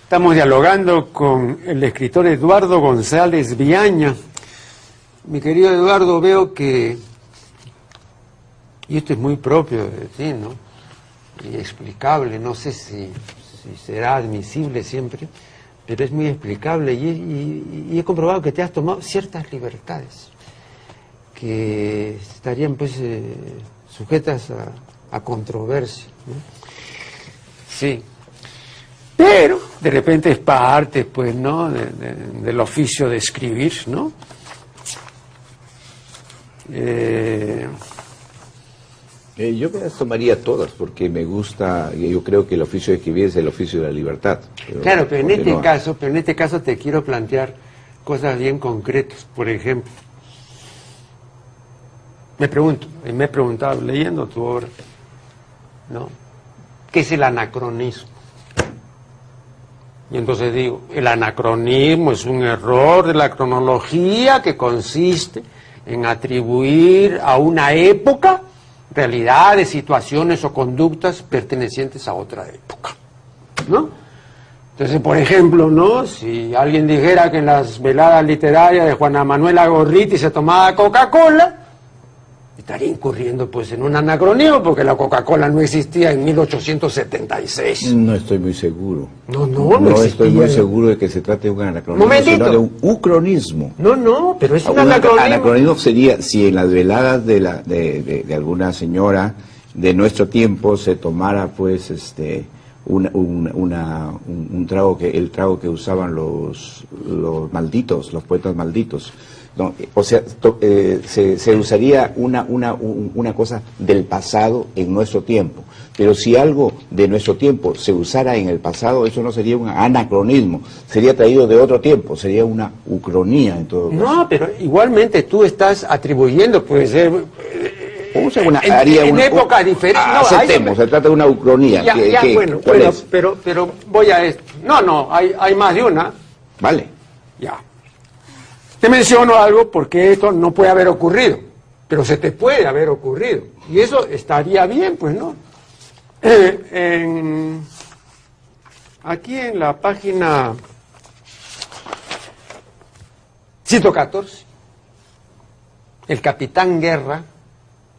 Estamos dialogando con el escritor Eduardo González Viaña. Mi querido Eduardo, veo que, y esto es muy propio de ti, ¿no? Y explicable, no sé si será admisible siempre, pero es muy explicable y he comprobado que te has tomado ciertas libertades que estarían pues sujetas a controversia, ¿no? Sí. Pero de repente es parte, pues, ¿no?, del oficio de escribir, ¿no? Yo me las tomaría todas porque me gusta, yo creo que el oficio de escribir es el oficio de la libertad. Claro, pero en este caso te quiero plantear cosas bien concretas. Por ejemplo, me he preguntado leyendo tu obra, ¿no?, ¿qué es el anacronismo? Y entonces digo, el anacronismo es un error de la cronología que consiste en atribuir a una época realidades, situaciones o conductas pertenecientes a otra época, ¿no? Entonces, por ejemplo, ¿no?, si alguien dijera que en las veladas literarias de Juana Manuela Gorriti se tomaba Coca-Cola, estaría incurriendo pues en un anacronismo, porque la Coca-Cola no existía en 1876. No estoy muy seguro. No estoy muy seguro de que se trate de un anacronismo, sino de un ucronismo. No, pero es un anacronismo. Anacronismo sería si en las veladas de alguna señora de nuestro tiempo se tomara pues un trago el trago que usaban los malditos, los poetas malditos. No, o sea, se usaría una cosa del pasado en nuestro tiempo. Pero si algo de nuestro tiempo se usara en el pasado, eso no sería un anacronismo, sería traído de otro tiempo, sería una ucronía en todo caso. No, pero igualmente tú estás atribuyendo, puede ser... en época diferente. Aceptemos, se trata de una ucronía. Bueno, pero voy a esto. No, hay más de una. Vale. Ya. Te menciono algo porque esto no puede haber ocurrido, pero se te puede haber ocurrido. Y eso estaría bien, pues, ¿no? Aquí en la página 114, el capitán Guerra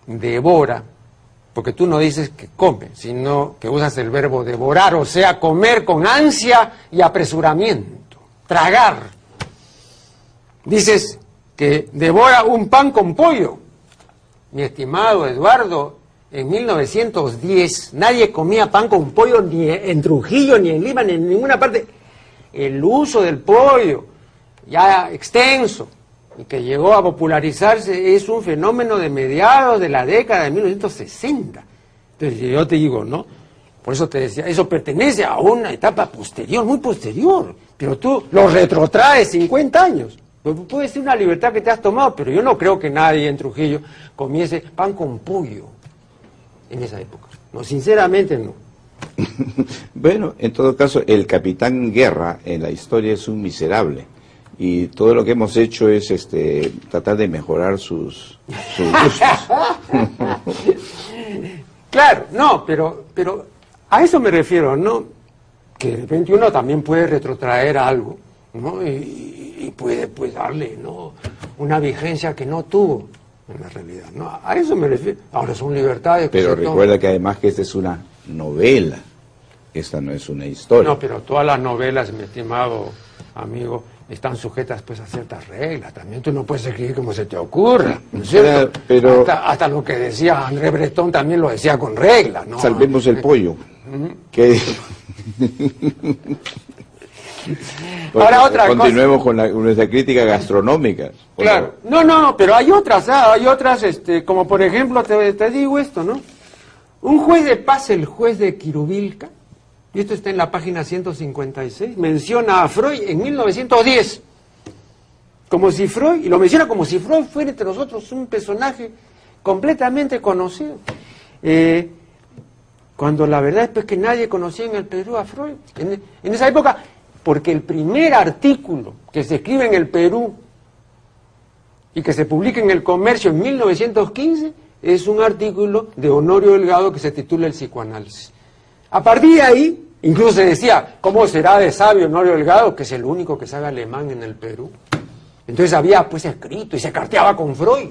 devora, porque tú no dices que come, sino que usas el verbo devorar, o sea, comer con ansia y apresuramiento, tragar. Dices que devora un pan con pollo. Mi estimado Eduardo, en 1910 nadie comía pan con pollo ni en Trujillo, ni en Lima, ni en ninguna parte. El uso del pollo, ya extenso, y que llegó a popularizarse, es un fenómeno de mediados de la década de 1960. Entonces yo te digo, ¿no? Por eso te decía, eso pertenece a una etapa posterior, muy posterior, pero tú lo retrotraes 50 años. Puede ser una libertad que te has tomado, pero yo no creo que nadie en Trujillo comiese pan con pollo en esa época. No, sinceramente no. Bueno, en todo caso, el capitán Guerra en la historia es un miserable. Y todo lo que hemos hecho es tratar de mejorar sus gustos. Claro, no, pero a eso me refiero, ¿no? Que de repente uno también puede retrotraer algo, ¿no? Y puede pues darle, ¿no?, una vigencia que no tuvo en la realidad, ¿no? A eso me refiero. Ahora son libertades. Pero recuerda que además que esta es una novela, esta no es una historia. No, pero todas las novelas, mi estimado amigo, están sujetas pues a ciertas reglas. También tú no puedes escribir como se te ocurra, ¿no es cierto? Pero hasta lo que decía André Breton también lo decía con reglas, ¿no? Salvemos el pollo. Que... Ahora otra continuemos cosa. Con nuestra crítica gastronómica. Claro. No, pero hay otras, como por ejemplo, te digo esto, ¿no? Un juez de paz, el juez de Quirubilca, y esto está en la página 156, menciona a Freud en 1910, como si Freud, y lo menciona como si Freud fuera entre nosotros un personaje completamente conocido. Cuando la verdad es pues, que nadie conocía en el Perú a Freud, en esa época, porque el primer artículo que se escribe en el Perú y que se publica en El Comercio en 1915 es un artículo de Honorio Delgado que se titula El psicoanálisis. A partir de ahí, Incluso se decía, ¿cómo será de sabio Honorio Delgado, que es el único que sabe alemán en el Perú? Entonces había pues escrito y se carteaba con Freud.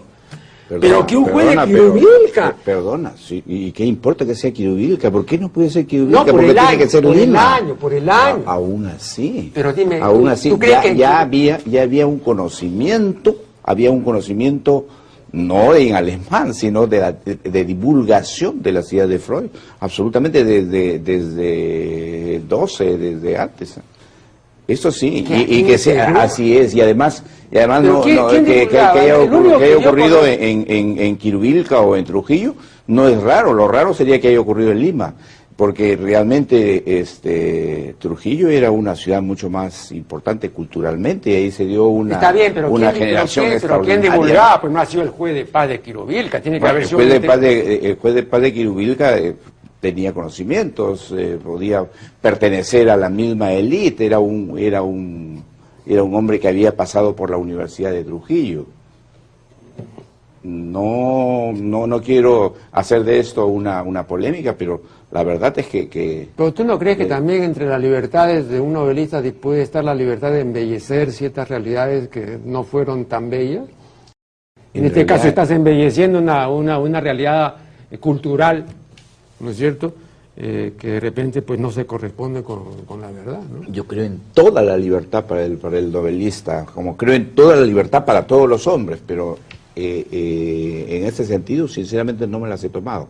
Pero que un juez de Quirubilca. Perdona, sí, ¿y qué importa que sea Quirubilca? ¿Por qué no puede ser Quirubilca? No, por porque el tiene año, que ser por Lima. el año, por el año. Aún así. Pero dime, aún así, ¿tú crees que ya había un conocimiento, no en alemán, sino de divulgación de las ideas de Freud, absolutamente desde 12, desde antes. Eso sí, y que sea, así es, y además que haya ocurrido en Quirubilca o en Trujillo, no es raro, lo raro sería que haya ocurrido en Lima, porque realmente Trujillo era una ciudad mucho más importante culturalmente, y ahí se dio una generación extraordinaria. Pero ¿quién divulgaba? Pues no ha sido el juez de paz de Quirubilca, tiene que haber sido... El juez de paz de Quirubilca tenía conocimientos, podía pertenecer a la misma élite, era un hombre que había pasado por la Universidad de Trujillo. No quiero hacer de esto una polémica, pero la verdad es que... ¿Pero tú no crees que también entre las libertades de un novelista puede estar la libertad de embellecer ciertas realidades que no fueron tan bellas? En este caso estás embelleciendo una realidad cultural, ¿no es cierto?, que de repente pues no se corresponde con la verdad, ¿no? Yo creo en toda la libertad para el novelista, como creo en toda la libertad para todos los hombres, pero en ese sentido sinceramente no me las he tomado.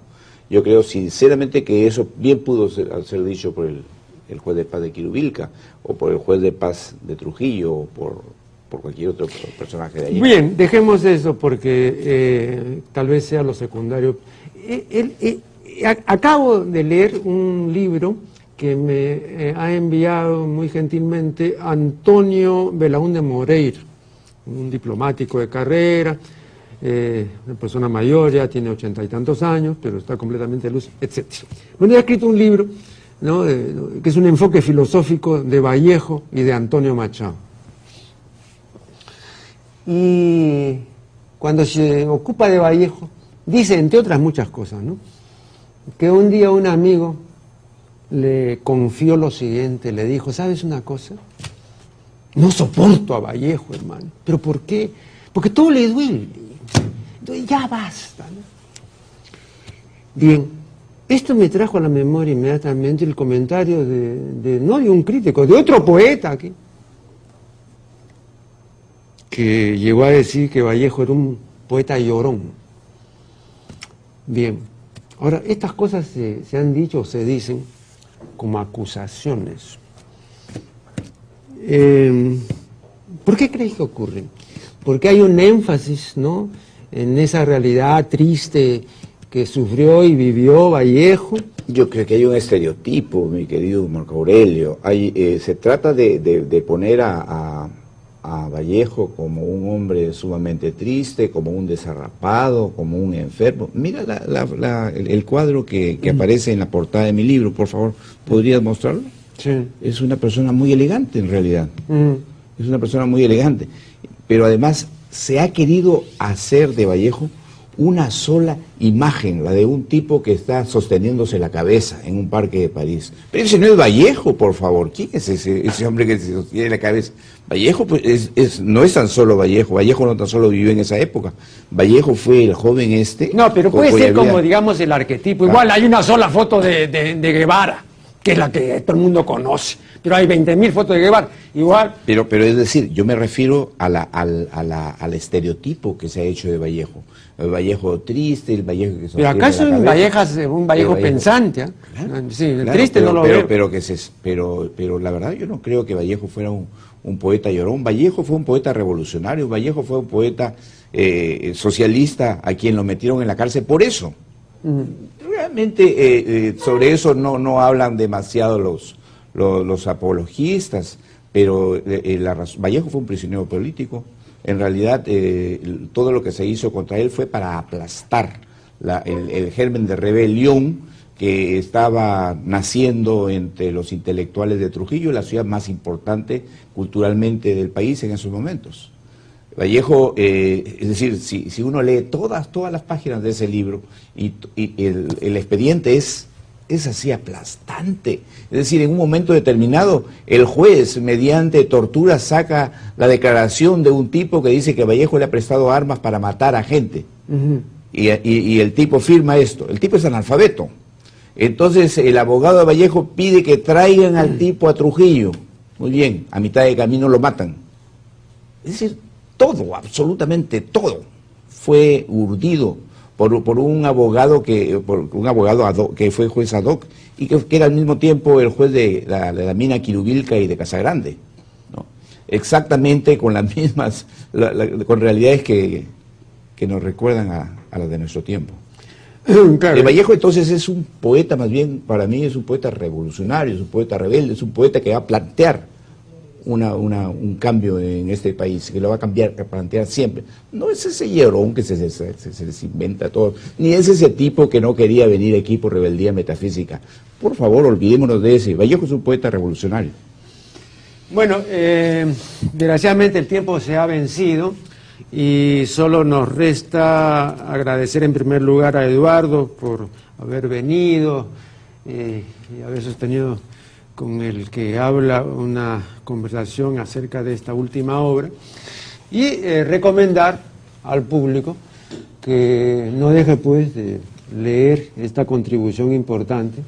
Yo creo sinceramente que eso bien pudo ser dicho por el juez de paz de Quirubilca, o por el juez de paz de Trujillo, o por cualquier otro personaje de allí. Bien, dejemos eso porque tal vez sea lo secundario. Acabo de leer un libro que me ha enviado muy gentilmente Antonio Belaúnde Moreira, un diplomático de carrera, una persona mayor, ya tiene 80 y tantos años, pero está completamente lúcido, etc. Bueno, ha escrito un libro, ¿no?, que es un enfoque filosófico de Vallejo y de Antonio Machado. Y cuando se ocupa de Vallejo, dice, entre otras muchas cosas, ¿no?, que un día un amigo le confió lo siguiente, le dijo, ¿sabes una cosa? No soporto a Vallejo, hermano. ¿Pero por qué? Porque todo le duele. Entonces, ya basta, ¿no? Bien, esto me trajo a la memoria inmediatamente el comentario no de un crítico, de otro poeta aquí, que llegó a decir que Vallejo era un poeta llorón. Bien. Ahora, estas cosas se han dicho o se dicen como acusaciones. ¿Por qué crees que ocurren? Porque hay un énfasis, ¿no?, en esa realidad triste que sufrió y vivió Vallejo. Yo creo que hay un estereotipo, mi querido Marco Aurelio. Se trata de poner a Vallejo como un hombre sumamente triste, como un desarrapado, como un enfermo. Mira el cuadro que aparece en la portada de mi libro, por favor, ¿podrías mostrarlo? Sí. Es una persona muy elegante en realidad, es una persona muy elegante, pero además se ha querido hacer de Vallejo una sola imagen, la de un tipo que está sosteniéndose la cabeza en un parque de París. Pero ese no es Vallejo, por favor. ¿Quién es ese hombre que se sostiene la cabeza? Vallejo pues, no es tan solo Vallejo. Vallejo no tan solo vivió en esa época. Vallejo fue el joven No, pero puede ser como, digamos, el arquetipo. Igual hay una sola foto de Guevara, que es la que todo el mundo conoce. Pero hay 20.000 fotos de Guevara, igual. Pero es decir, yo me refiero al estereotipo que se ha hecho de Vallejo. El Vallejo triste, el Vallejo que sostiene. Pero acaso un Vallejo pensante, ¿eh? Claro, sí, el claro, triste no lo veo. Pero la verdad yo no creo que Vallejo fuera un poeta llorón. Vallejo fue un poeta revolucionario, Vallejo fue un poeta socialista a quien lo metieron en la cárcel por eso. Realmente sobre eso no hablan demasiado los apologistas, pero Vallejo fue un prisionero político. En realidad todo lo que se hizo contra él fue para aplastar el germen de rebelión que estaba naciendo entre los intelectuales de Trujillo, la ciudad más importante culturalmente del país en esos momentos. Vallejo, es decir, si uno lee todas las páginas de ese libro, y el expediente es es así aplastante. Es decir, en un momento determinado, el juez, mediante tortura, saca la declaración de un tipo que dice que Vallejo le ha prestado armas para matar a gente. Y el tipo firma esto. El tipo es analfabeto. Entonces, el abogado de Vallejo pide que traigan al tipo a Trujillo. Muy bien, a mitad de camino lo matan. Es decir, todo, absolutamente todo, fue urdido por un abogado que fue juez ad hoc y que era al mismo tiempo el juez de la mina Quirubilca y de Casagrande, ¿no? Exactamente con las mismas, con realidades que nos recuerdan a las de nuestro tiempo. Claro. Vallejo entonces es un poeta, más bien para mí es un poeta revolucionario, es un poeta rebelde, es un poeta que va a plantear un cambio en este país, que lo va a plantear siempre. No es ese llorón que se les inventa todo, ni es ese tipo que no quería venir aquí por rebeldía metafísica. Por favor, olvidémonos de ese. Vallejo es un poeta revolucionario. Bueno, desgraciadamente el tiempo se ha vencido y solo nos resta agradecer en primer lugar a Eduardo por haber venido y haber sostenido con el que habla una conversación acerca de esta última obra, y recomendar al público que no deje pues de leer esta contribución importante.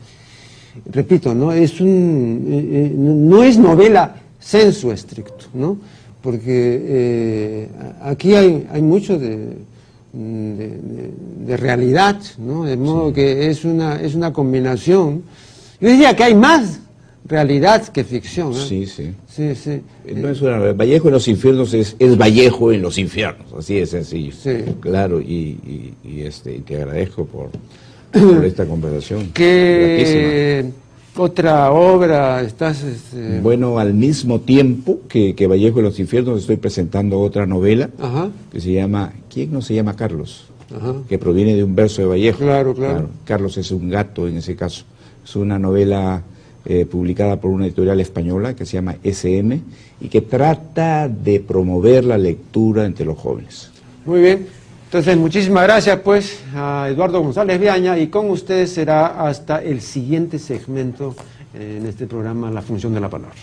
Repito, no es no es novela sensu stricto, ¿no? Porque aquí hay mucho de realidad, ¿no? De modo que es una combinación. Yo diría que hay más realidad que ficción, ¿eh? Sí. Sí. No es una novela. Vallejo en los infiernos es Vallejo en los infiernos, así de sencillo. Sí. Claro, y te agradezco por esta conversación. ¿Qué otra obra estás...? Bueno, al mismo tiempo que Vallejo en los infiernos estoy presentando otra novela. Ajá. Que se llama ¿Quién no se llama Carlos? Ajá. Que proviene de un verso de Vallejo. Claro. Carlos es un gato en ese caso. Es una novela publicada por una editorial española que se llama SM y que trata de promover la lectura entre los jóvenes. Muy bien, entonces muchísimas gracias pues a Eduardo González Viaña, y con ustedes será hasta el siguiente segmento en este programa La Función de la Palabra.